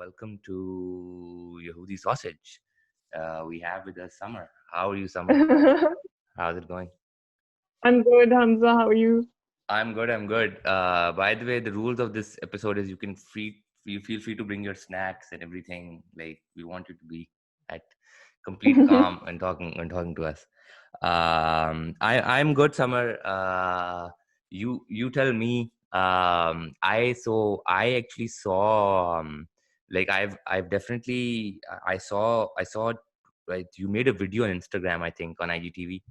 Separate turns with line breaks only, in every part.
welcome to Yehudi Sausage. We have with us Summer. How are you, Summer? How's it going?
I'm good, Hamza. How are you?
I'm good. I'm good. By the way, the rules of this episode is you feel free to bring your snacks and everything. Like we want you to be at complete calm and talking to us. I'm good, Summer. You tell me. I actually saw like I've definitely I saw right. You made a video on Instagram, I think, on IGTV,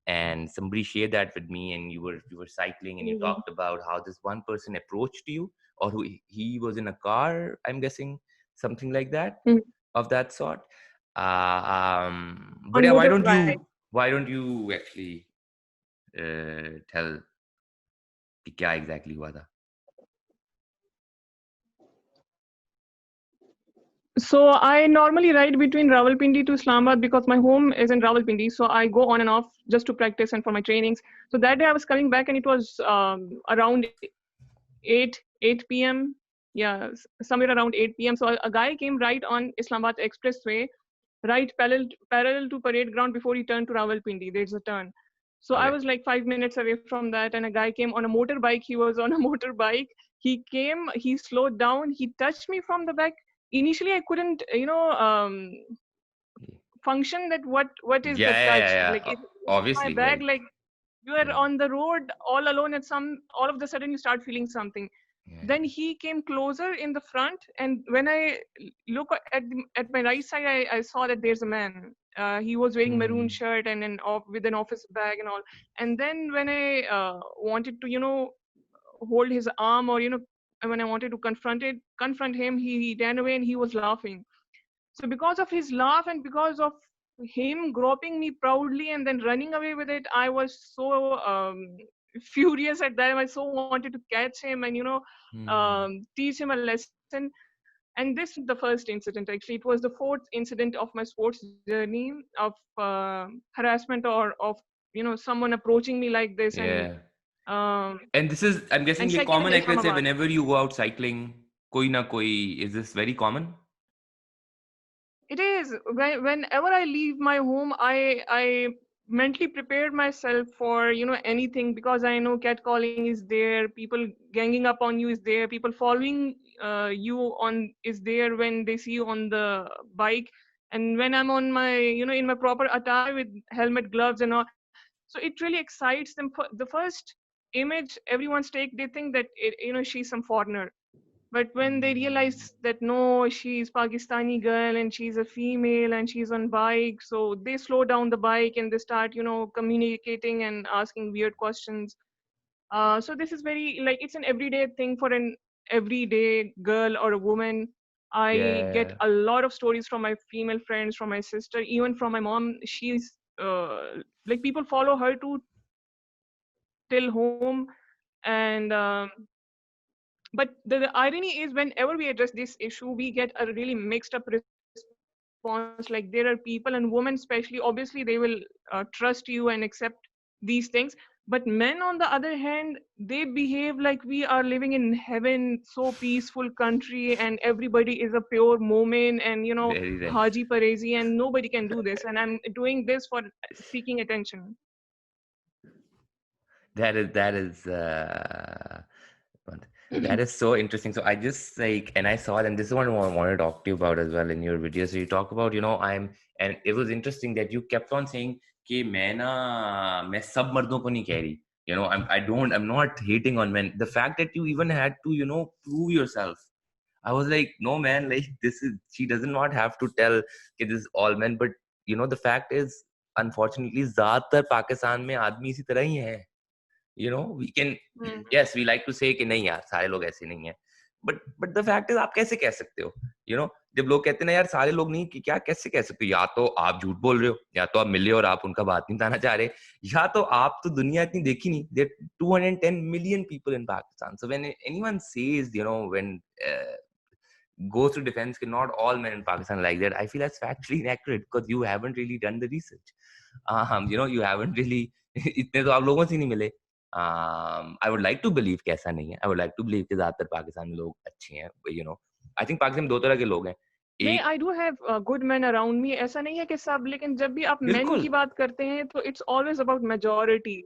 and somebody shared that with me, and you were cycling and you
Mhm.
talked about how this one person approached you, or who he was in a car, I'm guessing, something like that,
Mhm.
of that sort. But
On
yeah,
motorbike.
why don't you actually tell कि क्या exactly हुआ था?
So I normally ride between Rawalpindi to Islamabad because my home is in Rawalpindi. So I go on and off just to practice and for my trainings. So that day I was coming back and it was around 8 p.m. Yeah, somewhere around 8 p.m. So a guy came right on Islamabad Expressway, right parallel to parade ground before he turned to Rawalpindi. There's a turn. So I
Okay.
was like 5 minutes away from that, and a guy came on a motorbike. He was on a motorbike. He came, he slowed down, he touched me from the back. Initially, I couldn't, function that what is the touch? Like
Yeah.
it's my
Obviously,
bag.
like,
Like you are
yeah,
on the road all alone, and all of the sudden you start feeling something.
yeah.
Then he came closer in the front, and when I look at my right side, I saw that there's a man. He was wearing maroon
Hmm.
shirt and with an office bag and all. And then when I wanted to, hold his arm, or when I wanted to confront him, he ran away and he was laughing. So because of his laugh and because of him groping me proudly and then running away with it, I was so furious at that. I so wanted to catch him and
Hmm.
teach him a lesson. And this is the first incident. Actually, it was the fourth incident of my sports journey of harassment, or of someone approaching me like this. And
Yeah.
um,
And this is, I'm
and
guessing, like
second in
common accuracy
Islamabad.
whenever you go out cycling, koi na koi, is this very common?
It is. Whenever I leave my home, I mentally prepared myself for anything, because I know catcalling is there, people ganging up on you is there, people following you on is there when they see you on the bike. And when I'm on my in my proper attire with helmet, gloves, and all, so it really excites them. The first image everyone's take, they think that she's some foreigner. But when they realize that no, she's Pakistani girl and she's a female and she's on bike, so they slow down the bike and they start, communicating and asking weird questions. So this is very, like, it's an everyday thing for an everyday girl or a woman. I get
Yeah.
a lot of stories from my female friends, from my sister, even from my mom. She's like, people follow her to till home. And but the irony is, whenever we address this issue, we get a really mixed up response. Like, there are people, and women especially, obviously they will trust you and accept these things. But men, on the other hand, they behave like we are living in heaven, so peaceful country, and everybody is a pure Momin, and
Very right.
Haji Parezi, and nobody can do this, and I'm doing this for seeking attention.
That is that is so interesting. So I just like, and I saw it, and this is what I want to talk to you about as well in your video. So you talk about, and it was interesting that you kept on saying कि मैं सब मर्दों को नहीं कह रही. I'm not hating on men. The fact that you even had to, prove yourself. I was like, no, man, like, she does not have to tell कि this is all men, but the fact is, unfortunately, ज़्यादातर पाकिस्तान में आदमी इसी तरह ही है. We can,
Hmm.
yes, we like to say कि नहीं यार, सारे लोग ऐसे नहीं है. But the fact is, आप कैसे कह सकते हो? जब लोग कहते हैं ना यार सारे लोग नहीं, कि क्या कैसे कह सकते हो? या तो आप झूठ बोल रहे हो, या तो आप मिले और आप उनका बात नहीं बताना चाह रहे, या तो आप तो दुनिया इतनी देखी नहीं. There are 210 million people in Pakistan. So when anyone says, when goes to defense, not all men in Pakistan like that, I feel that's factually inaccurate, because you haven't really done the research. You haven't really इतने तो आप लोगों से नहीं मिले. I would like to believe कि ऐसा नहीं है. I would like to believe कि ज़्यादातर पाकिस्तानी लोग अच्छे हैं. आई थिंक पाकिस्तान में दो तरह के लोग हैं,
नहीं,
एक
I do have good man around me, ऐसा नहीं है कि सब, लेकिन जब भी आप मेन
बिल्कुल
की बात करते हैं तो it's always about majority,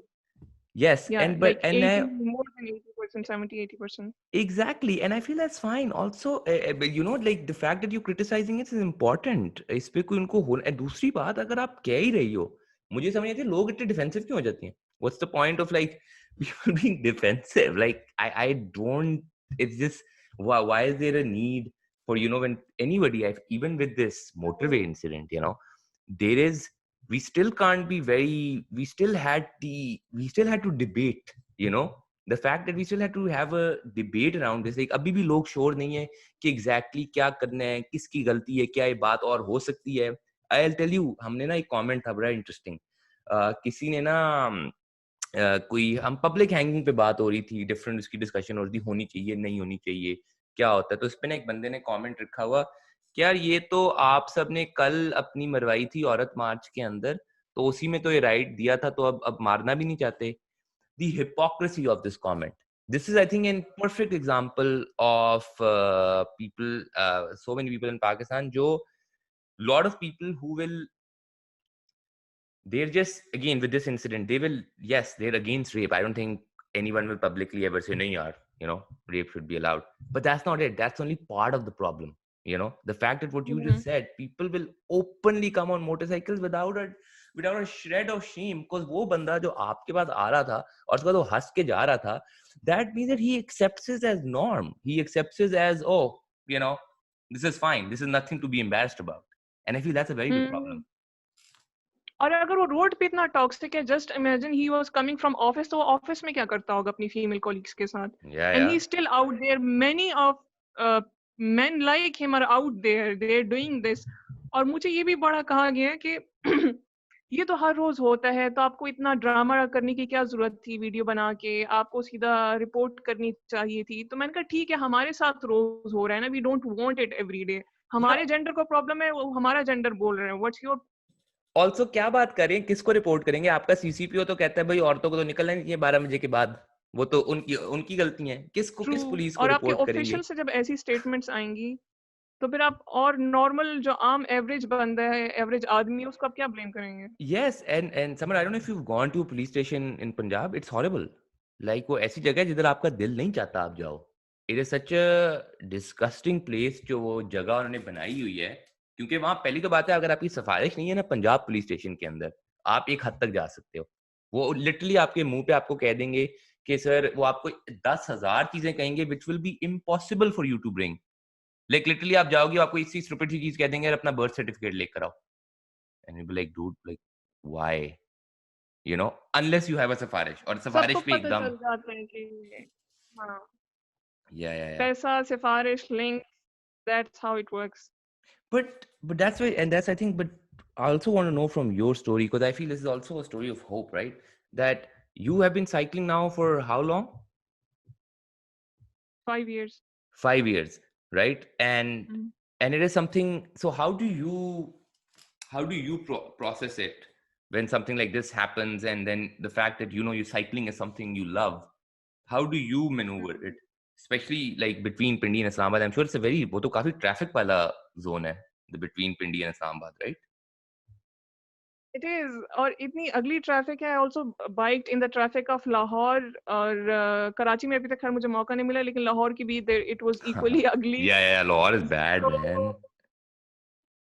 yes
yeah
and
like
but and
80, more than 80%, 70-80%.
exactly, and I feel that's fine also. But you know, like the fact that you're criticizing it is important. इस पे कोई उनको हो, दूसरी बात, अगर आप कह ही रही हो, मुझे समझ नहीं आती लोग इतने डिफेंसिव क्यों हो जाती हैं. What's the point of like people being defensive? Like I don't. It's just why is there a need for, you know, when anybody, even with this motorway incident, you know, there is, we still can't be very, we still had to debate, you know, the fact that we still had to have a debate around this. Like अभी भी लोग sure नहीं है कि exactly क्या करना है, किसकी गलती है, क्या ये बात और हो सकती है. I'll tell you, हमने ना एक comment था बड़ा interesting. किसी ने ना कोई, हम पब्लिक हैंगिंग पे बात हो रही थी, डिफरेंट उसकी डिस्कशन हो रही थी, होनी चाहिए नहीं होनी चाहिए, क्या होता है. तो इस पे ना एक बंदे ने कमेंट रखा हुआ कि यार ये तो आप सब ने कल अपनी मरवाई थी औरत मार्च के अंदर, तो उसी में तो ये राइट दिया था, तो अब मारना भी नहीं चाहते. The hypocrisy of this comment. This is, I think, a perfect example of people, so many people in Pakistan, jo lot of people who will, they're just, again with this incident, they will, yes, they're against rape. I don't think anyone will publicly ever say no, yaar, you know, rape should be allowed. But that's not it. That's only part of the problem. You know, the fact that what you just said, people will openly come on motorcycles without a shred of shame, because वो बंदा जो आपके पास आ रहा था और उसके बाद वो हंस के जा रहा था, that means that he accepts it as norm. He accepts it as, oh, you know, this is fine. This is nothing to be embarrassed about. And I feel that's a very big problem.
और अगर वो road पे इतना toxic है, just imagine he was coming from office, तो वो office में क्या करता होगा अपनी फीमेल कॉलीग्स के साथ,
Yeah,
and he
yeah.
Still out there, many of men like him are out there, they are doing this. और मुझे ये भी बड़ा कहा गया है कि ये तो हर रोज होता है, तो आपको इतना ड्रामा करने की क्या जरूरत थी, वीडियो बना के आपको सीधा रिपोर्ट करनी चाहिए थी. तो मैंने कहा ठीक है, हमारे साथ रोज हो रहा है ना, we don't want it every day.
Yeah.
हमारे जेंडर को प्रॉब्लम है, वो हमारा जेंडर बोल रहे हैं, व्हाट्स योर.
ऑल्सो क्या बात करें, किसको रिपोर्ट करेंगे. आपका सीसीपीओ तो कहता है भाई औरतों को तो निकलना नहीं चाहिए 12 बजे के बाद, वो तो उनकी उनकी गलती है. किस
ट्रू.
पुलिस को
और आपके
रिपोर्ट करेंगे.
ऑफिशियल से जब ऐसी स्टेटमेंट्स आएंगी, तो फिर आप और नॉर्मल जो आम एवरेज बंदा है, एवरेज आदमी है, उसको आप क्या ब्लेम करेंगे?
Yes, and Samar, I don't know if you've gone to a police station in Punjab. It's horrible. Like वो ऐसी जगह है जिधर आपका दिल नहीं चाहता आप जाओ. It is such a disgusting place जो वो जगह उन्होंने बनाई हुई है. क्योंकि वहाँ पहली तो बात है, अगर आपकी सिफारिश नहीं है ना पंजाब पुलिस स्टेशन के अंदर, आप एक हद तक जा सकते हो. वो लिटरली आपके मुंह पे आपको कह देंगे कि सर, वो आपको 10,000 चीजें कहेंगे which will be impossible for you to bring. Like literally आप जाओगे, आपको इसी स्टूपिड सी चीज कह देंगे, अपना बर्थ सर्टिफिकेट लेकर आओ. And you'll be like, dude, like, why? You know, unless you have a safarish, और
सबको
सफारिश पे
पता
एकदम.
चल जाता है कि हाँ,
Yeah.
पैसा, सिफारिश, link, that's how it works.
But that's why, and that's, I think, but I also want to know from your story, because I feel this is also a story of hope, right? That you have been cycling now for how long?
5 years.
5 years, right? And it is something. So how do you process it when something like this happens, and then the fact that, you know, you cycling is something you love? How do you maneuver it, especially like between Pindi and Islamabad? I'm sure it's a very, वो तो काफी traffic वाला zone है, the between Pindi and Islamabad, right?
It is, और इतनी ugly traffic है. Also biked in the traffic of Lahore, और कराची में अभी तक खैर मुझे मौका नहीं मिला, लेकिन लाहौर की भी इट वाज इक्वली अगली.
Yeah, Lahore is bad,
So
man.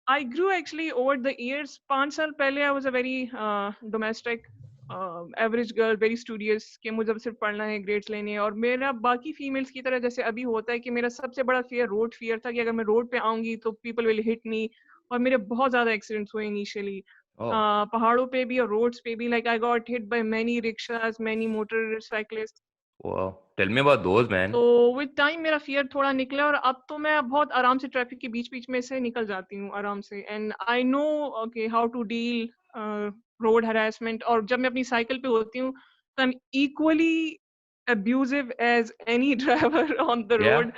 I grew actually over the years. 5 साल पहले I was a very domestic average girl, very studious, कि मुझे सिर्फ पढ़ना है, ग्रेड्स लेने हैं. और मेरा बाकी फीमेल्स की तरह जैसे अभी होता है कि मेरा सबसे बड़ा फियर रोड फियर था, कि अगर मैं रोड पे आऊंगी तो पीपल विल हिट मी. और मेरे बहुत ज्यादा एक्सीडेंट्स हुए इनिशियली,
Oh,
पहाड़ों पे भी और रोड्स पे भी. Like I got hit by many rickshaws, many motorcyclist.
wow. Tell me about those, man.
तो विद टाइम मेरा फियर थोड़ा निकला, और अब तो मैं बहुत आराम से ट्रैफिक के बीच बीच में से निकल जाती हूँ आराम से. And I know okay how to deal road harassment. और जब मैं अपनी साइकिल पे होती हूँ तो I am equally abusive as any driver on the
Yeah.
Road.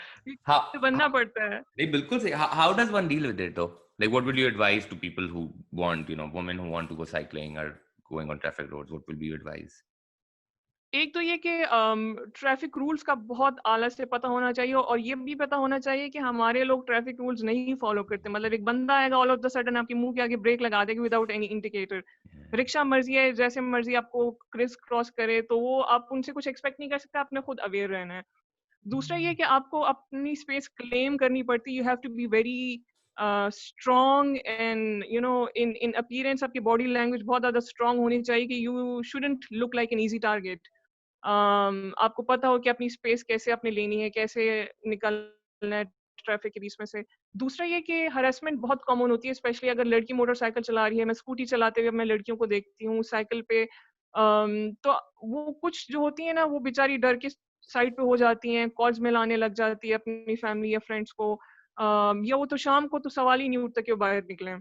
How,
बनना पड़ता है.
नहीं, बिल्कुल सही. How does one deal with it though? Like, what will you advise to people who want, you know, women who want to go cycling or going on traffic roads? What will be your advice?
एक तो ये कि traffic rules का बहुत आला से पता होना चाहिए, और ये भी पता होना चाहिए कि हमारे लोग ट्रैफिक रूल्स नहीं फॉलो करते। मतलब एक बंदा आएगा ऑल ऑफ द सडन आपके मुंह के आगे ब्रेक लगा देगा विदाउट एनी इंडिकेटर। रिक्शा मर्जी है, जैसे मर्जी आपको क्रिस क्रॉस करे, तो वो आप उनसे कुछ एक्सपेक्ट नहीं कर सकते, आपने खुद अवेयर रहना है। दूसरा ये कि आपको अपनी स्पेस क्लेम करनी पड़ती है। You have to be very strong and you know in in appearance आपकी बॉडी लैंग्वेज बहुत ज्यादा स्ट्रॉन्ग होनी चाहिए कि you shouldn't look like an easy target. आपको पता हो कि अपनी स्पेस कैसे आपने लेनी है, कैसे निकलना है ट्रैफिक के बीच में से। दूसरा ये कि हरेसमेंट बहुत कॉमन होती है, स्पेशली अगर लड़की मोटरसाइकिल चला रही है। मैं स्कूटी चलाते हुए मैं लड़कियों को देखती हूँ साइकिल पे। तो वो कुछ जो होती है ना, वो बेचारी डर के साइड पे हो जाती हैं, कॉल्स मिलाने लग जाती है अपनी फैमिली या फ्रेंड्स को। या वो तो शाम को तो सवाल ही नहीं उठता कि वो बाहर निकले।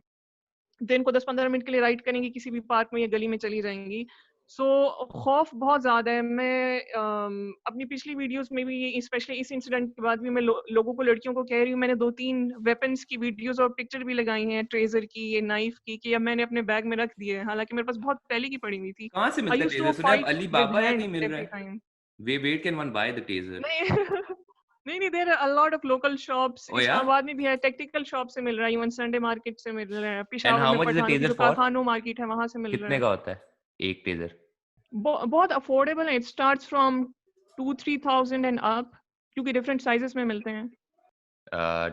दिन को 10-15 मिनट के लिए राइड करेंगी, किसी भी पार्क में या गली में चली जाएँगी। सो खौफ बहुत ज़्यादा है। मैं अपनी पिछली वीडियोज़ में भी, स्पेशली इस इंसिडेंट के बाद भी, मैं लोगों को, लड़कियों को कह रही हूँ। मैंने 2-3 वेपन्स की वीडियोज़ और पिक्चर भी लगाई हैं, ट्रेज़र की, ये नाइफ़ की, कि अब मैंने अपने बैग में रख दिए हैं। हालाँकि मेरे पास बहुत पहले की पड़ी हुई थी।
कहाँ से
आई
मिलता है
यूज्ड
टेजर?
टू
सुना है अब
फाइट
अली
विद
बाबा या
हैंड्स
कहीं मिल रहा
एवरी
है?
Time.
Wait can one buy the taser?
नहीं नहीं, there are a lot of local shops.
Oh yeah?
Islamabad में भी है, टेक्टिकल शॉप से मिल रहा है, इवन संडे मार्केट से मिल रहा है।
एंड
पेशावर
हाउ
में
मच इज द
पठानों की
टेजर
जो
फॉर?
कारखानों मार्केट है, वहाँ से मिल रहा
कितने
है।
का होता है एक टेजर?
बहुत अफोर्डेबल है। It starts from 2-3 thousand and up, क्योंकि डिफरेंट साइजेस में मिलते हैं।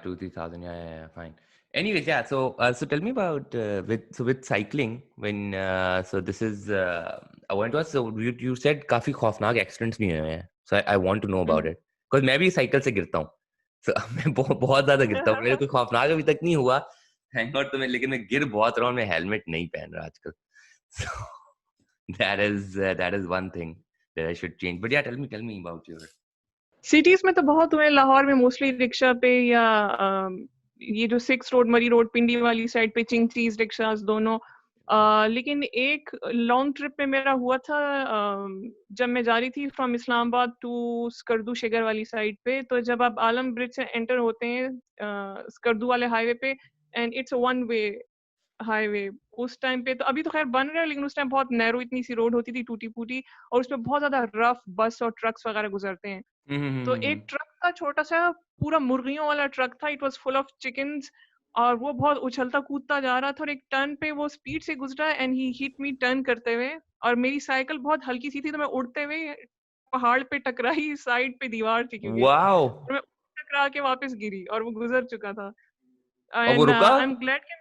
2-3 thousand. Yeah, fine. Anyways, yeah. So tell me about with cycling. When so this is I want to ask. So you said काफी खौफनाक accidents भी हुए हैं. So I want to know about
hmm.
it. Because मैं भी cycle से गिरता हूँ. So मैं बहुत ज्यादा गिरता हूँ. मेरे कोई खौफनाक अभी तक नहीं हुआ. Thank God तो मैं, लेकिन मैं गिर बहुत रहा हूँ. मैं हेलमेट नहीं पहन रहा आजकल. So that is one thing that I should change. But yeah, tell me about your.
Cities में तो बहुत हुए। लाहौर में मोस्टली रिक्शा पे, या ये जो 6 रोड, मरी रोड, पिंडी वाली साइड पे चिंचीज रिक्शास दोनों। लेकिन एक लॉन्ग ट्रिप में मेरा हुआ था, जब मैं जा रही थी फ्रॉम इस्लामाबाद टू स्कर्दू शेगर वाली साइड पे। तो जब आप आलम ब्रिज से एंटर होते हैं स्कर्दू वाले हाईवे पे, and it's one way highway. उस टाइम पे तो, अभी तो खैर बन रहा है, लेकिन उस टाइम बहुत नैरो इतनी सी रोड होती थी, टूटी फूटी, और उसमें बहुत ज्यादा रफ बस और ट्रक्स वगैरह गुजरते हैं। तो
Mm-hmm.
एक ट्रक था छोटा सा, पूरा मुर्गियों वाला ट्रक था। It was full of chickens, और वो बहुत उछलता कूदता जा रहा था, और एक टर्न पे वो स्पीड से गुजरा and he hit me turn करते हुए। और मेरी साइकिल बहुत हल्की सी थी, तो मैं उड़ते हुए पहाड़ पे टकराई, साइड पे दीवार थी क्योंकि,
Wow.
और मैं टकरा के वापस गिरी, और वो गुजर चुका था।
और वो
एंड
रुका?
आई एम ग्लैड कि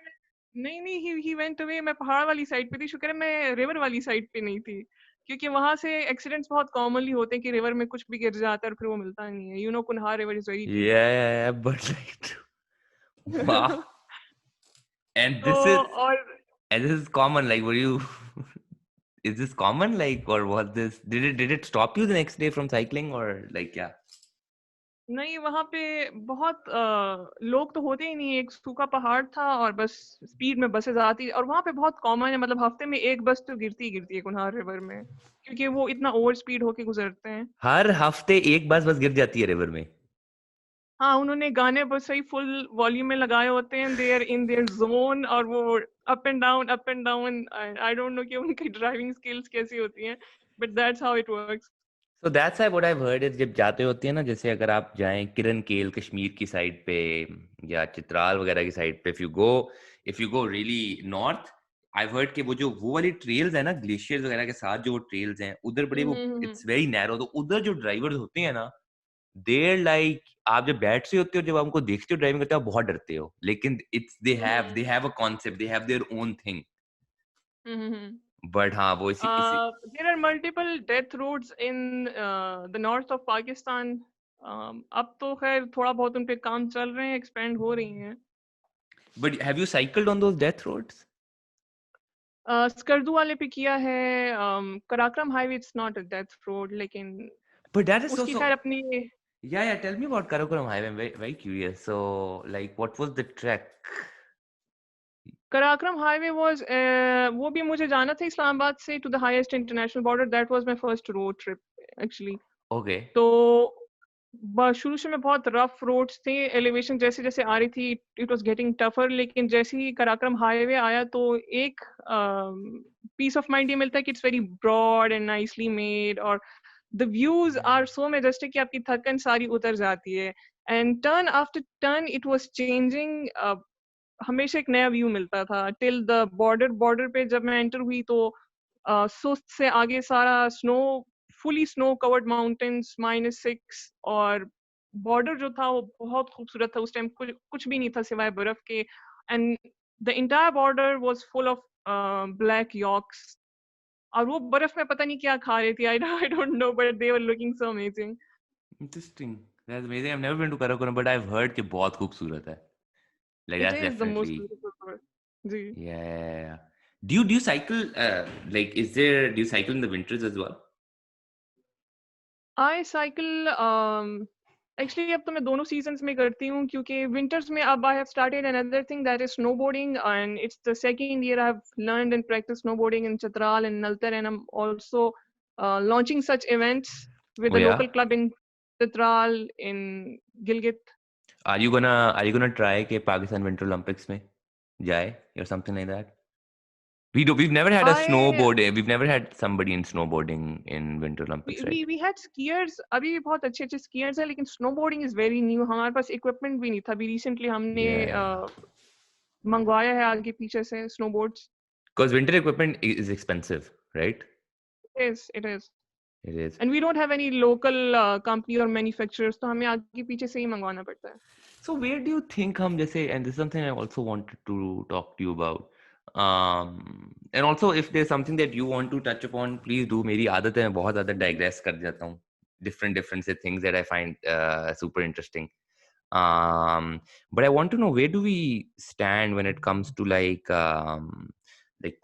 नहीं, ही वेंट अवे। मैं पहाड़ वाली साइड पे थी, शुक्र है मैं रिवर वाली साइड पे नहीं थी, क्योंकि वहां से एक्सीडेंट्स बहुत कॉमनली होते हैं कि रिवर में कुछ भी गिर जाता है और फिर वो मिलता नहीं है। You know Kunhar river is very deep.
Yeah, but like, wow. And
तो
this is
और
and this is common. Like, were you? Is this common? Like, or was this? Did it stop you the next day from cycling, or like, yeah?
नहीं, वहां पे बहुत लोग तो होते ही नहीं। एक सूखा पहाड़ था और बस स्पीड में बसेस आती, और वहां पे बहुत कॉमन है, मतलब हफ्ते में एक बस तो गिरती ही गिरती है कुन्हार रिवर में, क्योंकि वो इतना ओवर स्पीड होके गुजरते हैं।
हर हफ्ते एक बस गिर जाती है रिवर में?
हाँ, उन्होंने गाने बस सही फुल वॉल्यूम में लगाए होते हैं, they are in their zone, और वो up and down. I don't know कि उनकी ड्राइविंग स्किल्स कैसी होती हैं, but that's how it works.
So that's why what I've heard is जब जाते होते हैं ना, जैसे अगर आप जाएं किरण केल कश्मीर की साइड पे या चित्राल वगैरह की साइड पे, if you go really north, I've heard कि वो वाली ट्रेल्स है ना, ग्लेशियर्स वगैरह के साथ जो ट्रेल्स हैं उधर बड़े, वो इट्स वेरी नैरो, तो उधर जो ड्राइवर्स होते हैं ना, देर लाइक आप जब बैठ से होते हो, जब आप उनको देखते हो ड्राइविंग करते हो, आप बहुत डरते हो, लेकिन it's they have a concept, they have their own thing. But हाँ, वो इसी
there are multiple death roads in the north of Pakistan. अब तो खैर थोड़ा बहुत उन पे काम चल रहे हैं, एक्सपेंड हो रही हैं।
But have you cycled on those death roads?
Skardu वाले पे किया है। Karakoram highway it's not a death road, लेकिन
बट दैट इज
उसकी
सो
खैर अपनी।
Yeah, tell me about Karakoram Highway. I'm very curious. So, like, what was the trek?
Karakoram highway was, वो भी मुझे जाना था इस्लामाबाद से to the highest international border. That was my first road trip actually.
Okay.
तो शुरू से में बहुत रफ रोड्स थे, एलिवेशन जैसे जैसे आ रही थी इट वाज गेटिंग टफर, लेकिन जैसे ही कराक्रम हाईवे आया तो एक पीस ऑफ माइंड ये मिलता है कि it's very broad and nicely made, और the views are so majestic कि आपकी थकन सारी उतर जाती है, and turn after turn it was changing. हमेशा एक नया व्यू मिलता था टिल द बॉर्डर पे जब मैं एंटर हुई तो सुस्त से आगे सारा snow, fully snow covered mountains, -6, और बॉर्डर जो था वो बहुत खूबसूरत था। उस टाइम कुछ भी नहीं था सिवाय बर्फ के, and the entire border was full of black yaks, और वो बर्फ में पता नहीं क्या खा रही थी। आई don't no, but they were looking so amazing.
Interesting. That's amazing. I've never been to Karakoram, but I've heard कि बहुत खूबसूरत है. Like
it
that's
is the most
definitely.
Beautiful. जी।
Yeah. Do you cycle? Like, do you cycle in the winters as well?
I cycle actually अब तो मैं दोनों seasons में करती हूँ, क्योंकि विंटर्स में अब I have started another thing that is snowboarding, and it's the second year I have learned and practice snowboarding in Chitral and Naltar, and I am also launching such events with
Oh
a
yeah.
local club in Chitral, in Gilgit.
Are you gonna try के Pakistan Winter Olympics में जाए or something like that? We've never had a
I
snowboard. We've never had somebody in snowboarding in Winter Olympics, right?
we had skiers, अभी भी बहुत अच्छे अच्छे skiers हैं, लेकिन snowboarding is very new, हमारे पास equipment भी नहीं था। अभी recently हमने
Yeah.
मंगवाया है आगे पीछे से snowboards.
Because winter equipment is expensive, right?
It is.
It is.
And we don't have any local company or manufacturers, तो हमें आगे पीछे से ही मंगवाना पड़ता है।
So where do you think हम जैसे, and this is something I also wanted to talk to you about. And also if there's something that you want to touch upon, please do. मेरी आदत है मैं बहुत ज़्यादा digress कर जाता हूँ. Different say things that I find super interesting. But I want to know, where do we stand when it comes to like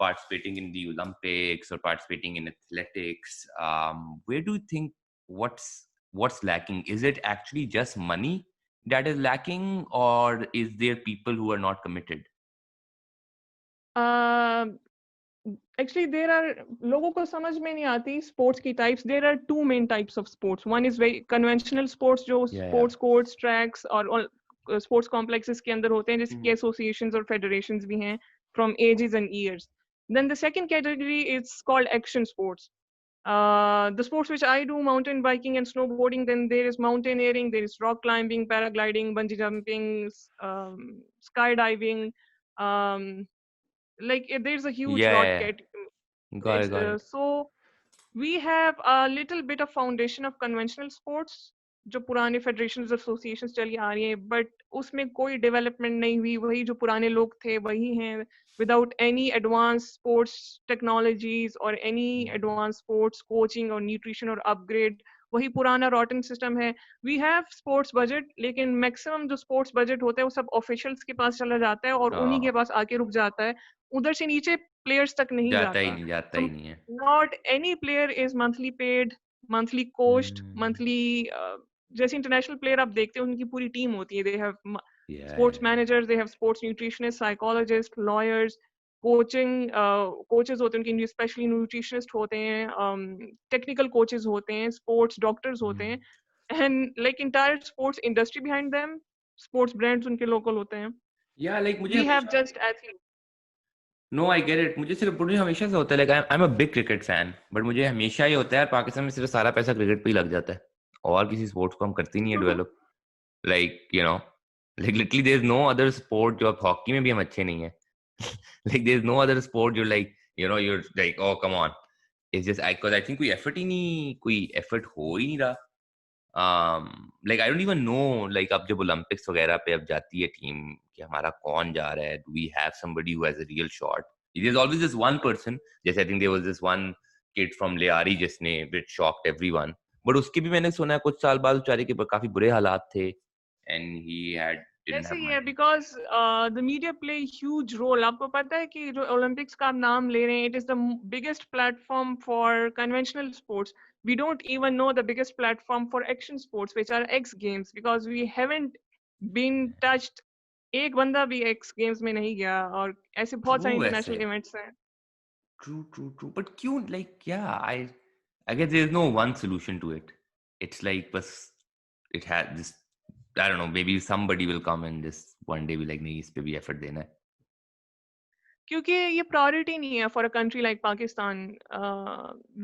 participating in the Olympics or participating in athletics? Where do you think what's lacking? Is it actually just money that is lacking, or is there people who are not committed?
Actually, there are लोगों को समझ में नहीं आती sports की types. There are two main types of sports. One is very conventional sports, जो
Yeah.
sports courts, tracks और sports complexes के अंदर होते हैं, जैसे कि
Mhm.
associations और federations भी हैं from ages and years. Then the second category is called action sports. The sports which I do, mountain biking and snowboarding. Then there is mountaineering, there is rock climbing, paragliding, bungee jumping, skydiving. Um, there's a huge
Yeah,
lot
yeah,
get
yeah. Got it, got it.
so we have a little bit of foundation of conventional sports जो पुराने federations associations चली आ रही हैं, but उसमें कोई development नहीं हुई। वही जो पुराने लोग थे वही हैं, without any advance sports technologies और एनी एडवांस स्पोर्ट्स कोचिंग और न्यूट्रिशन और अपग्रेड, वही पुराना रॉटन सिस्टम है। वी हैव स्पोर्ट्स बजट, लेकिन मैक्सिमम जो स्पोर्ट्स बजट होता है वो सब ऑफिशियल्स के पास चला जाता है और उन्हीं के पास आके रुक जाता है, उधर से नीचे प्लेयर्स तक नहीं जाता।
जाता
सो
ही नहीं है.
Not any player is monthly paid, monthly coached, monthly जैसे इंटरनेशनल प्लेयर आप देखते हो उनकी पूरी टीम होती है। They have sports managers, they have sports nutritionist, psychologist, lawyers, coaching coaches होते हैं उनके, स्पेशली न्यूट्रिशनिस्ट होते हैं, टेक्निकल कोचेस होते हैं, स्पोर्ट्स डॉक्टर्स होते हैं, and like entire sports industry behind them. Sports brands उनके लोकल होते हैं।
Yeah, like मुझे
वी हैव
हमेशा,
just athlete.
No I get it, मुझे हमेशा से होता है, like I am a big cricket fan, but मुझे हमेशा ही होता है यार पाकिस्तान में सिर्फ सारा पैसा क्रिकेट पे ही लग जाता है और किसी स्पोर्ट्स को हम करते ही नहीं है develop. Like like literally there is no other sport, जो हॉकी में भी हम अच्छे नहीं है. Like there is no other sport जो like you're like, oh come on. It's just because I think कोई एफर्ट हो ही नहीं रहा. Like I don't even know, like अब जब ओलंपिक्स वगैरह पे अब जाती है टीम कि हमारा कौन जा रहा है, do we have somebody who has a real shot? There's always this one person, जैसे I think there was this one kid from Leari जिसने which shocked everyone, but उसके भी मैंने सुना है कुछ साल बाद बेचारे के काफी बुरे हालात थे and he didn't
ऐसे
have
ही है,
money.
Because the media play huge role. आपको पता है कि जो ओलंपिक्स का आप नाम ले रहे हैं, it is the biggest platform for conventional sports. We don't even know the biggest platform for action sports which are X games, because we haven't been touched. एक बंदा भी एक्स गेम्स में नहीं गया, और ऐसे बहुत सारे
True
इंटरनेशनल
वैसे.
इवेंट्स हैं।
True. But क्यों, like, yeah, I guess there's no one solution to it. It's like, but it had this, I don't know, maybe somebody will come and just one day be like, नहीं, इस पे भी effort देना है.
क्योंकि ये priority नहीं है for a country like Pakistan.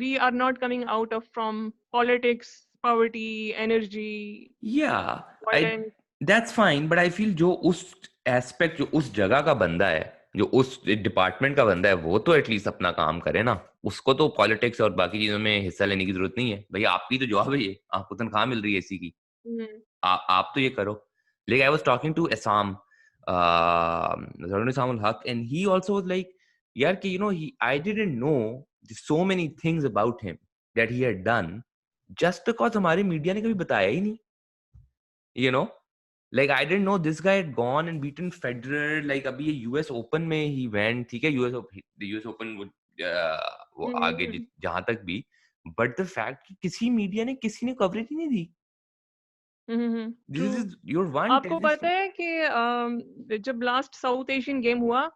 We are not coming out of from politics, poverty, energy,
Yeah, I
violence.
that's fine, but I feel जो उस एस्पेक्ट, जो उस जगह का बंदा है, जो उस डिपार्टमेंट का बंदा है, वो तो एटलीस्ट अपना काम करे ना. उसको तो पॉलिटिक्स और बाकी चीजों में हिस्सा लेने की जरूरत नहीं है. भैया आपकी तो जॉब है ये, आपको तनख्वाह मिल रही है इसी की. आप तो ये करो. Like I was talking to Assam, Zarun Assam ul Haq, and he also was like, यार कि I didn't know so many things about him that he had done just because हमारे मीडिया ने कभी बताया ही नहीं. you know like I didn't know this guy had gone and beaten Federer. like अभी ये US open में ही went, ठीक है, यूएस ओपन वो आगे जहां तक भी, बट द फैक्ट कि किसी मीडिया ने किसी ने कवरेज ही नहीं दी.
True.
This is your one
आपको पता है कि जब लास्ट साउथ एशियन गेम हुआ,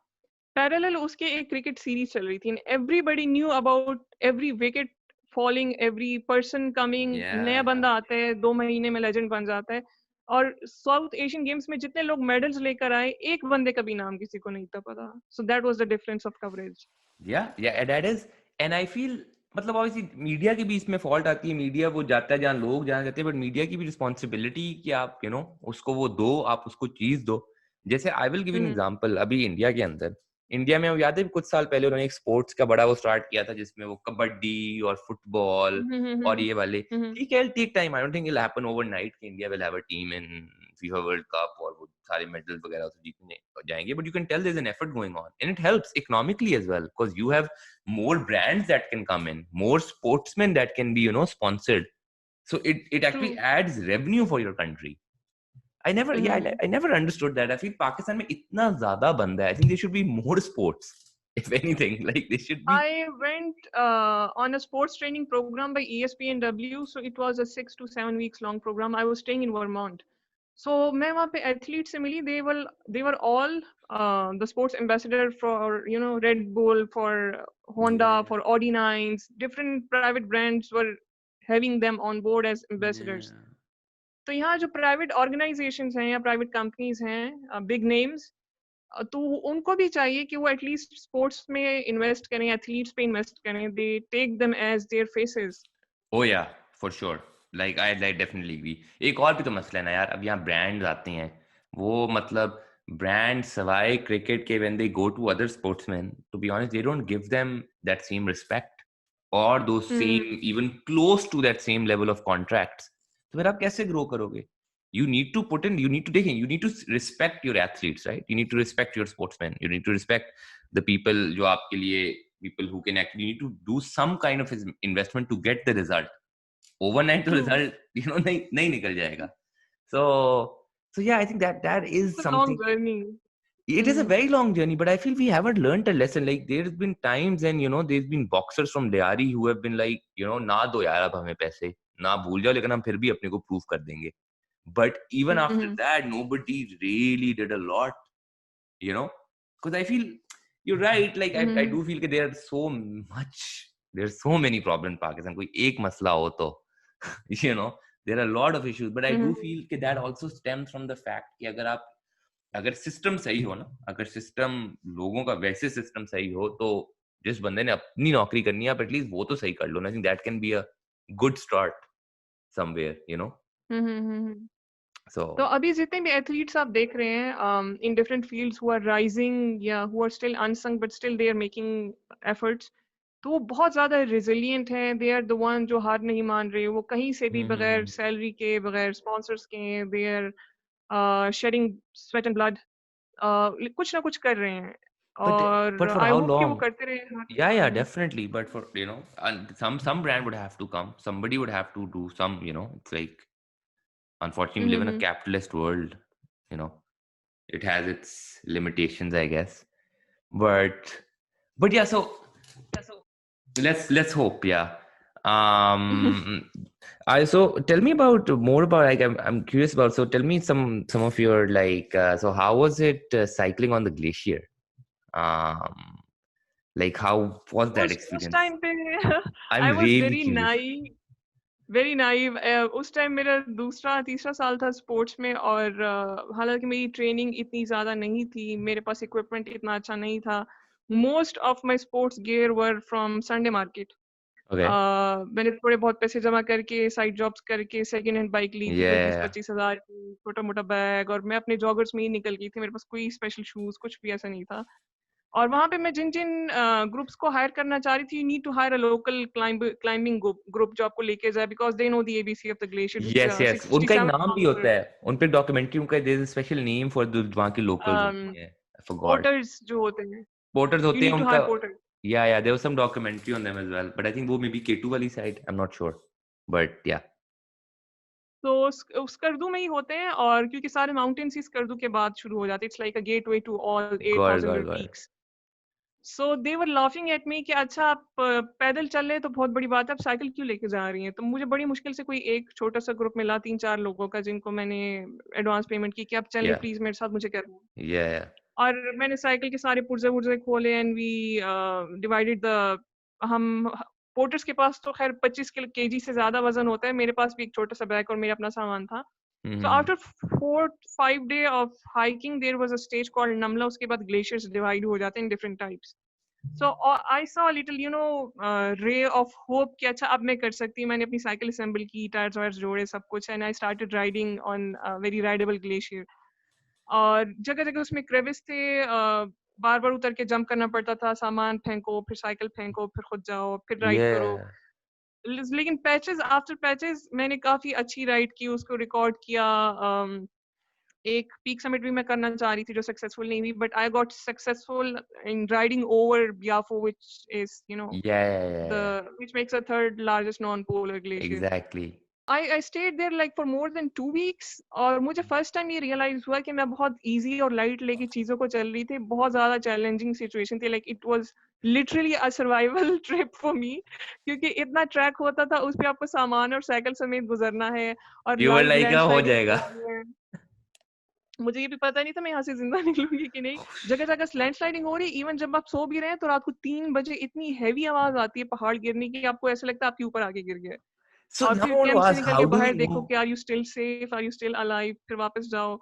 पैरेलल उसके एक क्रिकेट सीरीज चल रही थी. Everybody knew about every wicket falling, every person coming. नया
yeah
बंदा आता है, 2 महीने में लेजेंड बन जाता है. और साउथ एशियन गेम्स में जितने लोग मेडल्स लेकर आए, एक बंदे का भी नाम किसी को नहीं था पता. So that was the difference of coverage.
yeah that is. and I feel मतलब ऑब्वियसली मीडिया के भी इसमें फॉल्ट आती है. मीडिया वो जाता है जहाँ लोग जाना चाहते हैं, बट मीडिया की भी रिस्पॉन्सिबिलिटी कि आप उसको वो दो, आप उसको चीज दो. जैसे I will give an example. अभी इंडिया के अंदर, इंडिया में याद है कुछ साल पहले उन्होंने एक स्पोर्ट्स का बड़ा वो स्टार्ट किया था जिसमें वो कबड्डी और फुटबॉल और ये वाले, ठीक है, take time. I don't think it happen overnight कि India will have a team in FIFA World Cup और वो सारे मेडल्स वगैरह उसे जीतने जाएंगे. But you can tell there is an effort going on and it helps economically as well because you have more brands that can come in, more sportsmen that can be sponsored. So it actually
true.
adds revenue for your country. I never understood that. I feel Pakistan में इतना ज़्यादा बंदा है. I think there should be more sports. If anything, like they should be.
I went on a sports training program by ESPNW. So it was a 6 to 7 weeks long program. I was staying in Vermont. So मैं वहाँ पे athletes से मिली. They were all the sports ambassador for Red Bull, for Honda,
Yeah,
for Audi 9s. Different private brands were having them on board as ambassadors.
yeah.
तो यहाँ जो private organizations हैं या private companies हैं, big names, तो उनको भी चाहिए कि वो एटलीस्ट स्पोर्ट्स में इन्वेस्ट करें, एथलीट्स पे इन्वेस्ट करें. They take them as their faces.
Oh yeah, for sure. Like I definitely agree. एक और भी तो मसला है ना यार. अब यहाँ ब्रांड्स आते हैं, वो मतलब ब्रांड सवाए क्रिकेट के when they go to other sportsmen, to be honest, they don't give them that same respect or those same even close to that same level of contracts. तो फिर आप कैसे ग्रो करोगे? You need to put in, you need to respect your athletes, right? You need to respect your sportsmen. You need to respect the people जो आपके लिए, people who can actually, you need to do some kind of investment to get the result. Overnight the
true.
result नहीं निकल जाएगा. So yeah, I think that is
long
something.
Journey.
It is a very long journey, but I feel we haven't learned a lesson. Like there's been times and there's been boxers from Lyari who have been like, ना दो यार अब हमें पैसे, ना भूल जाओ, लेकिन हम फिर भी अपने को प्रूव कर देंगे. But even after that, nobody really did a lot, because I feel you're right. Like I do feel that there's so many problems in Pakistan. कोई एक मसला हो तो, there are a lot of issues, but I do feel that that also stems from the fact कि अगर system सही हो ना, अगर सिस्टम लोगों का वैसे सिस्टम सही हो, तो जिस बंदे ने अपनी नौकरी करनी है आप एटलीस्ट वो तो सही कर लो ना. I think that can be a good start somewhere.
तो
So
अभी जितने भी एथलीट्स आप देख रहे हैं in different fields who are rising या who are still unsung but still they are making efforts, तो वो बहुत ज्यादा रिजिलियंट हैं. दे आर द वन जो हार नहीं मान रहे. वो कहीं से भी बगैर सैलरी के, बगैर स्पॉन्सर्स के, they are shedding sweat and blood, कुछ ना कुछ कर रहे हैं. और
but for
I
how
hope कि वो
long?
करते रहे.
Yeah, definitely. But for and some brand would have to come. Somebody would have to do some. It's like, unfortunately we live in a capitalist world. You know, it has its limitations, I guess. But yeah. So let's hope. Yeah. I so tell me about more about, like, I'm curious about. So tell me some of your, like, so how was it cycling on the glacier? Um, like how was that
उस
experience?
Time पे
I'm
I was
really
very
curious.
Naive, very naive. उस time मेरा दूसरा तीसरा साल था sports में. और हालांकि मेरी ट्रेनिंग इतनी ज़्यादा नहीं थी, मेरे पास इक्विपमेंट इतना अच्छा नहीं था. most of my sports gear were from Sunday market.
Okay.
मैंने थोड़े बहुत पैसे जमा करके साइड जॉब्स करके सेकंड हैंड बाइक ली थी कोई
Yeah.
20-25 हजार की, छोटा मोटा बैग, और मैं अपने जॉगर्स में ही निकल गई थी, मेरे पास कोई स्पेशल शूज कुछ भी ऐसा नहीं था। और वहां पे मैं जिन जिन ग्रुप्स को हायर करना चाह रही थी, you need to hire a local climbing group जो आपको लेके जाए, because they know the ABC of the glacier.
Yes, yes. उनका एक नाम भी होता
67
है, उन पे डॉक्यूमेंट्री उनका there is special name for the वहाँ के लोकल्स होते हैं। I forgot.
पोर्टर्स जो होते हैं,
पोर्टर्स
यू
होते हैं
नीड टू
उनका।
Hire porter.
Yeah, there was some documentary on them as well, but I think वो maybe K2 वाली side, I'm not sure, but yeah.
तो स्कर्दू में ही होते हैं, और क्योंकि सारे माउंटेन्स ही स्कर्दू के बाद शुरू हो जाते हैं, it's like a gateway to all
Got it,
8000
got it, got it.
Peaks. So they were laughing at me कि अच्छा आप पैदल चल रहे हैं तो बहुत बड़ी बात है, आप साइकिल क्यों लेके जा रही हैं। तो मुझे बड़ी मुश्किल से कोई एक छोटा सा ग्रुप मिला 3-4 लोगों का, जिनको मैंने एडवांस पेमेंट की कि आप चलें
Yeah,
प्लीज मेरे साथ, मुझे करना है।
yeah,
और मैंने साइकिल के सारे पुर्जे वुर्जे खोले, एंड वी डिवाइडेड द, हम पोर्टर्स के पास तो खैर 25 किलो केजी से ज्यादा वजन होता है, मेरे पास भी एक छोटा सा बैग और मेरा अपना सामान था। So
Mm-hmm.
after 4-5 day of hiking, there was a stage called Namla. उसके बाद glaciers divide हो जाते हैं in different types. So I saw a little, ray of hope कि अच्छा अब मैं कर सकती हूँ। मैंने अपनी साइकिल assemble की, टायर्स वायर्स जोड़े, सब कुछ, and I started riding on a very rideable glacier. और जगह जगह उसमें क्रेविस थे, बार बार उतर के जंप करना पड़ता था, सामान फेंको, फिर साइकिल फेंको, फिर खुद जाओ, फिर राइड करो।
Yeah.
लेकिन पैचेस आफ्टर पैचेस मैंने काफी अच्छी राइड की, उसको रिकॉर्ड किया। एक पीक समिट भी मैं करना चाह रही थी जो सक्सेसफुल नहीं हुई, but I got successful in riding over Biafo, which is
Yeah, yeah,
the
yeah, yeah.
Which makes a third largest non polar glacier.
Exactly.
I stayed there like for more than 2 weeks, और मुझे first time ये realise हुआ कि मैं बहुत easy और light लेके चीजों को चल रही थी। बहुत ज्यादा चैलेंजिंग सिचुएशन थी, like it was literally a survival trip for me, क्योंकि इतना ट्रैक होता था, उस पे आपको सामान और साइकिल समेत गुजरना है, और
You were like, हो
लैंडस्लाइडिंग
जाएगा.
हो रही है। मुझे ये भी पता नहीं था मैं यहाँ से जिंदा निकलूंगी कि नहीं। जगह जगह लैंडस्लाइडिंग हो रही है, इवन जब आप सो भी रहे हैं तो रात को 3 बजे इतनी हैवी आवाज आती है पहाड़ गिरने की, आपको ऐसा लगता है आपके ऊपर आके गिर गया।
So
और
now
फिर
I want to
कैंप से
ask,
निकल
how
के
do we
बाहर देखो
know?
कि are you still safe, are you still alive, फिर वापस जाओ।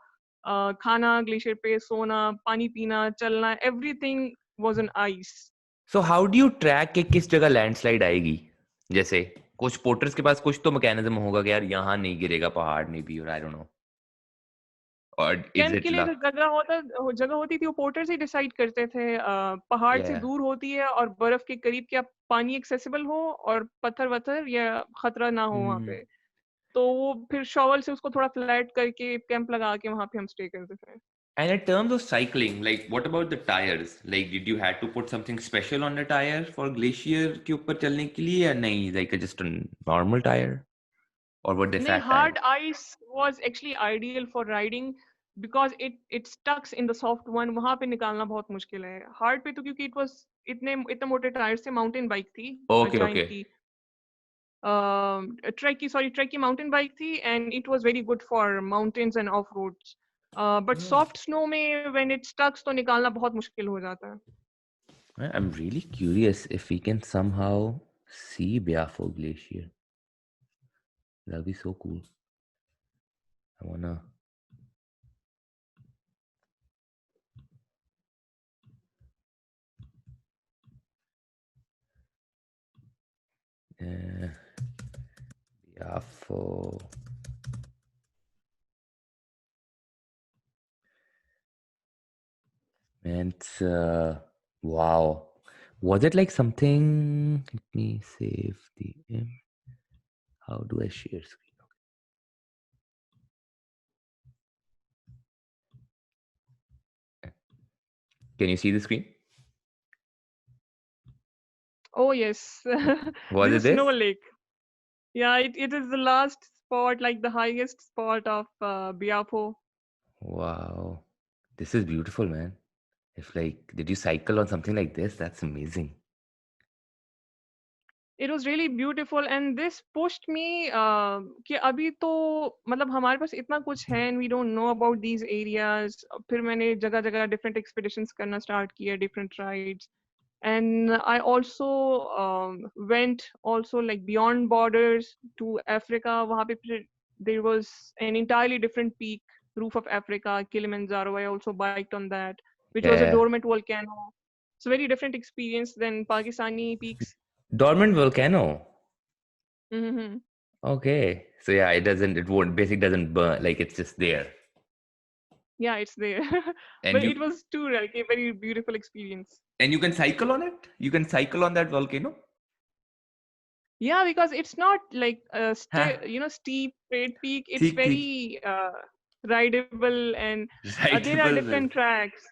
खाना ग्लेशियर पे, सोना, पानी पीना, चलना, everything was an ice.
So how do you track कि किस जगह लैंडस्लाइड आएगी? जैसे कुछ पोर्टर्स के पास कुछ तो मैकेनिज्म होगा कि यार यहाँ नहीं गिरेगा पहाड़ में भी, और आई डोंट नो, और इज
कैंप
इट
के लिए जो
लक?
जगह होती थी वो पोर्टर्स ही डिसाइड करते थे। पहाड़ से
Yeah.
दूर होती है और बर्फ के करीब क्या पानी एक्सेसिबल हो और पत्थर वत्थर या खतरा ना हो वहाँ
Hmm.
पे, तो वो फिर शॉवल से उसको थोड़ा फ्लैट करके कैंप लगा के वहाँ पे हम स्टे करते थे।
And in terms of cycling, like what about the tires? Like did you had to put something special on the tire for glacier के ऊपर चलने के लिए या नहीं? Like just a normal tire? Or were they
नहीं,
fat
hard
tires?
Ice was actually ideal for riding, because it sticks in the soft one, वहां पे निकालना बहुत मुश्किल है। हार्ड पे तो क्योंकि इट वाज इतने मोटे टायर्स थे, माउंटेन बाइक थी,
Okay,
जाइंट
okay.
की, ट्रैक की माउंटेन बाइक थी, and it was very good for mountains and off roads. But
Oh.
Soft snow में व्हेन इट स्टक्स तो निकालना बहुत मुश्किल हो जाता है।
I'm really curious if we can somehow see Biafo Glacier. That'll be so cool. I wanna. Biafo. Man, it's wow. Was it like something? Let me save the image. How do I share screen? Okay. Can you see the screen?
Oh yes,
Was
this
it
is
this?
Snow Lake. Yeah, it is the last spot, like the highest spot of Biafo.
Wow. This is beautiful, man. If like, did you cycle on something like this? That's amazing.
It was really beautiful, and this pushed me कि अभी तो मतलब हमारे पास इतना कुछ है and we don't know about these areas। फिर मैंने जगह जगह different expeditions करना start किया, different rides, and I also went also like beyond borders to Africa। वहाँ पे फिर there was an entirely different peak, roof of Africa, Kilimanjaro। I also biked on that, which was a
Yeah.
dormant volcano। It's a very different experience than Pakistani peaks.
Dormant volcano.
Mm-hmm.
Okay. So yeah, it won't, basic doesn't burn, like it's just there.
Yeah, it's there.
And
But it
you
was too like a very beautiful experience.
and you can cycle on it? You can cycle on that volcano?
Yeah, because it's not like a
Huh?
steep, straight peak. It's
Thick, thick.
very rideable, and there are
Rightable
different
well.
tracks.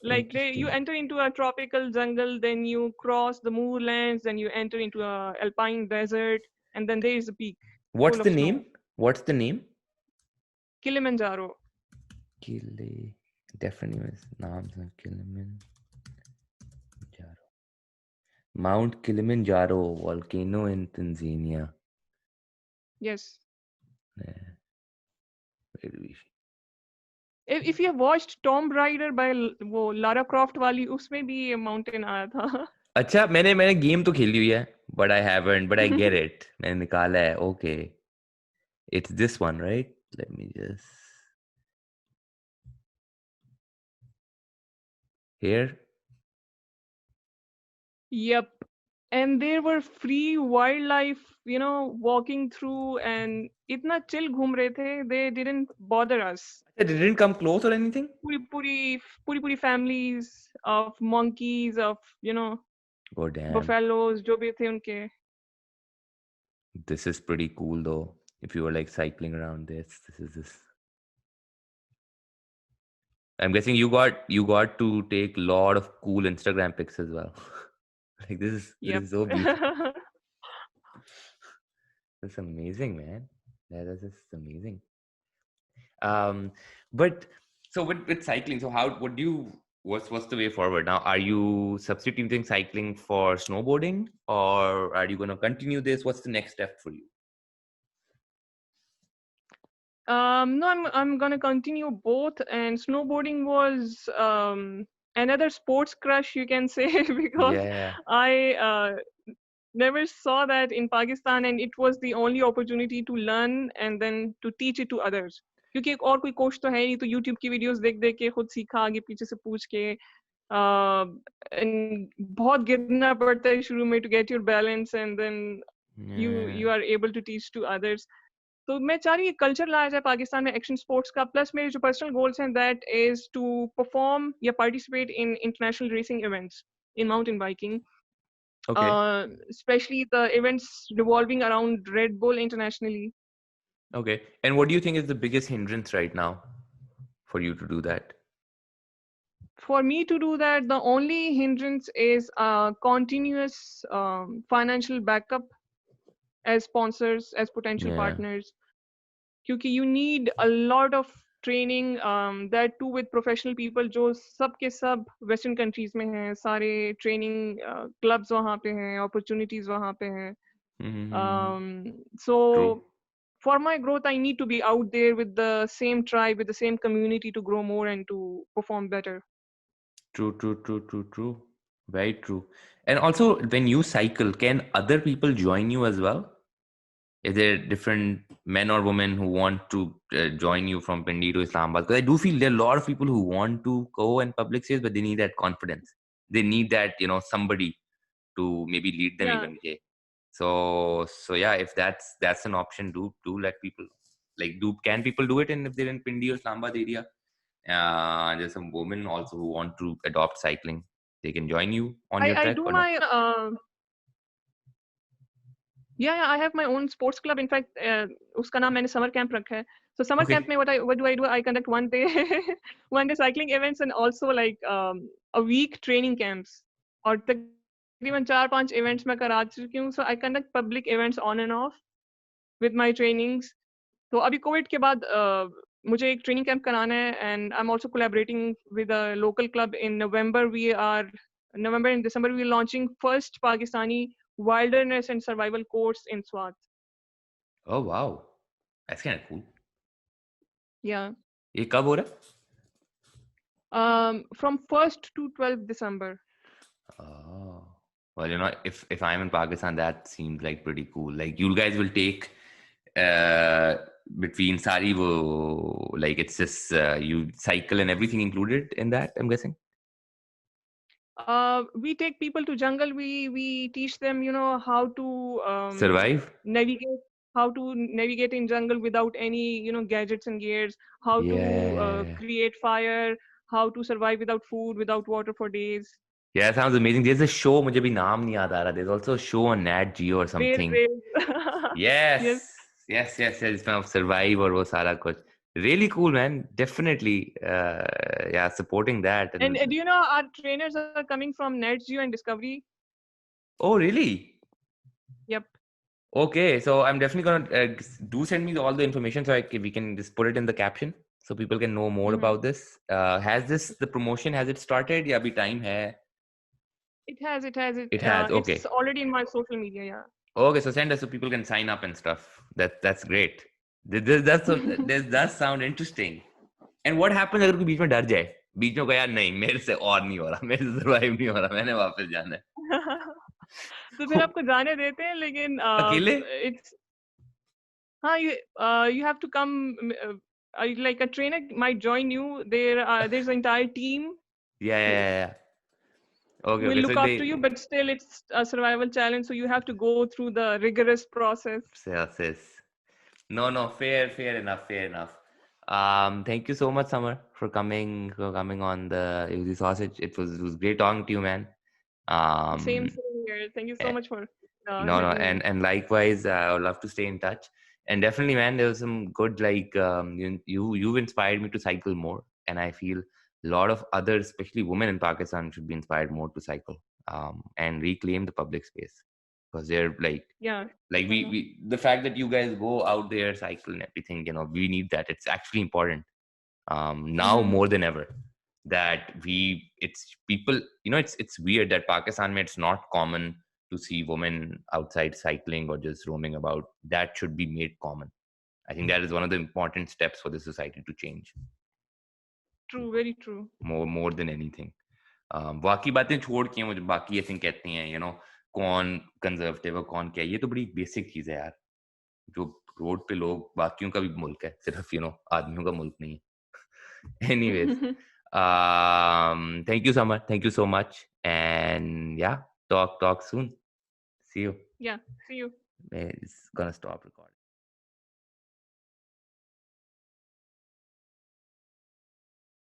Like you
Interesting.
enter into a tropical jungle, then you cross the moorlands, then you enter into a alpine desert, and then there is a peak
What's
full of
the
snow.
name? What's the name?
Kilimanjaro.
Kile. Definitely naam se Kilimanjaro. Mount Kilimanjaro volcano in Tanzania.
Yes.
Yeah. Where do we see?
If you have watched Tomb Raider by वो Lara Croft वाली, उसमें भी ये mountain आया था.
अच्छा मैंने game तो खेली हुई है but I haven't, but I get it. मैंने निकाला है. Okay, it's this one, right? Let me just here.
Yep. And there were free wildlife, walking through, and इतना chill घूम रहे थे. They didn't bother us.
They didn't come close or anything.
पूरी families of monkeys, of
Oh damn,
buffaloes, जो भी थे उनके.
this is pretty cool though. If you were like cycling around this is this. I'm guessing you got to take a lot of cool Instagram pics as well. Like this
Yep.
is so beautiful. That's amazing, man. That is just amazing. But so with cycling, so what's the way forward now? Are you substituting cycling for snowboarding, or are you going to continue this? What's the next step for you?
No, I'm gonna continue both, and snowboarding was another sports crush, you can say, because
Yeah.
I never saw that in Pakistan, and it was the only opportunity to learn and then to teach it to others. क्योंकि एक और कोई coach तो है नहीं, तो YouTube की videos देख देख के खुद सीखा, आगे पीछे से पूछ के. And बहुत गिरना पड़ता है शुरू में to get your balance, and then you are able to teach to others. तो मैं चाह रही हूँ कल्चर लाया जाए पाकिस्तान में एक्शन स्पोर्ट्स का. प्लस मेरे जो पर्सनल गोल्स हैं, दैट इज टू परफॉर्म या participate in international racing events in mountain biking,
Okay.
Especially the events revolving around Red Bull internationally.
Okay. And what do you think is the biggest hindrance right now for you to do that?
For me to do that, the only hindrance is continuous financial backup as sponsors, as potential partners. क्योंकि you need a lot of training, that too with professional people जो सब के सब western countries में हैं. सारे training clubs वहाँ पे हैं, opportunities वहाँ पे हैं. So
True.
for my growth, I need to be out there with the same tribe, with the same community, to grow more and to perform better.
True. Very true. And also, when you cycle, can other people join you as well? Is there different men or women who want to join you from Pindi to Islamabad? Because I do feel there are a lot of people who want to go in public space, but they need that confidence. They need that, somebody to maybe lead them even. Okay. So yeah, if that's an option, do let people can people do it? And if they're in Pindi or Islamabad area, there's some women also who want to adopt cycling. They can join you on your
I
trek
do
or no?
my yeah, I have my own sports club. In fact, उसका नाम मैंने summer camp रखा है. So summer
Okay.
camp में what do I do? I conduct one day one day cycling events, and also like a week training camps. और तकरीबन 4-5 events मैं करा चुकी हूँ. So I conduct public events on and off with my trainings. तो अभी Covid के बाद मुझे एक ट्रेनिंग कैंप कराना है, and I'm also collaborating with a local club. In November and December we are launching first Pakistani wilderness and survival course in Swat.
Oh wow, that's kind of cool.
Yeah.
ये कब हो रहा है?
From 1st to 12th December.
Oh, well, if I'm in Pakistan, that seems like pretty cool. Like you guys will take between Sari, like it's just you cycle and everything included in that, I'm guessing.
We take people to jungle. We teach them, how to
Survive?
navigate, how to navigate in jungle without any, gadgets and gears, how to
Yeah.
create fire, how to survive without food, without water for days.
Yeah, sounds amazing. There's a show, मुझे भी नाम नहीं याद आ रहा. There's also a show on Nat Geo or
Bear
something.
Grylls.
Yes.
Yes.
Yes. इसमें आप survive और वो सारा कुछ. Really cool, man. Definitely. Yeah, supporting that.
And
And
do you know our trainers are coming from Nat Geo and Discovery?
oh, really?
Yep.
Okay, so I'm definitely gonna do send me all the information so we can just put it in the caption so people can know more
Mm-hmm.
about this. Has the promotion, has it started? Yeah, abhi time hai.
It has.
It has.
It's
Okay.
already in my social media. Yeah.
Okay, so send us so people can sign up and stuff. That's great. This does sound interesting. And what happens अगर कोई बीच में डर जाए? बीच में कोई यार नहीं मेरे से और नहीं हो रहा, मेरे से सर्वाइव नहीं हो रहा, मैंने वापस जाना है.
तो फिर आपको जाने देते हैं, लेकिन
अकेले?
it's हाँ, you have to come. Like a trainer might join you. There's an entire team
Yeah.
who will
Okay.
look
So
after you,
they.
but still it's a survival challenge. So you have to go through the rigorous process.
Sis. No, fair enough. Thank you so much, Summer, for coming on the Uzi Sausage. It was great talking to you, man.
Same here. Thank you so
eh,
much for
no,
having me.
and likewise, I would love to stay in touch. And definitely, man, there was some good you've inspired me to cycle more, and I feel a lot of others, especially women in Pakistan, should be inspired more to cycle and reclaim the public space because they're
Yeah.
like we the fact that you guys go out there cycle and everything, we need that. It's actually important now
Mm-hmm.
more than ever that it's people, it's weird that Pakistan mein it's not common to see women outside cycling or just roaming about. That should be made common. I think that is one of the important steps for the society to change
True. Very true.
more than anything. बाकी बातें छोड़ के मुझे बाकी ऐसे कहते हैं कौन कंजर्वेटिव है कौन क्या है, ये तो बड़ी बेसिक चीज है यार. जो रोड पे लोग, बाकियों का भी मुल्क है, सिर्फ आदमियों का मुल्क नहीं है. Anyways, thank you so much. Thank you so much. And yeah, talk soon. See you.
Yeah. See you.
It's gonna stop recording.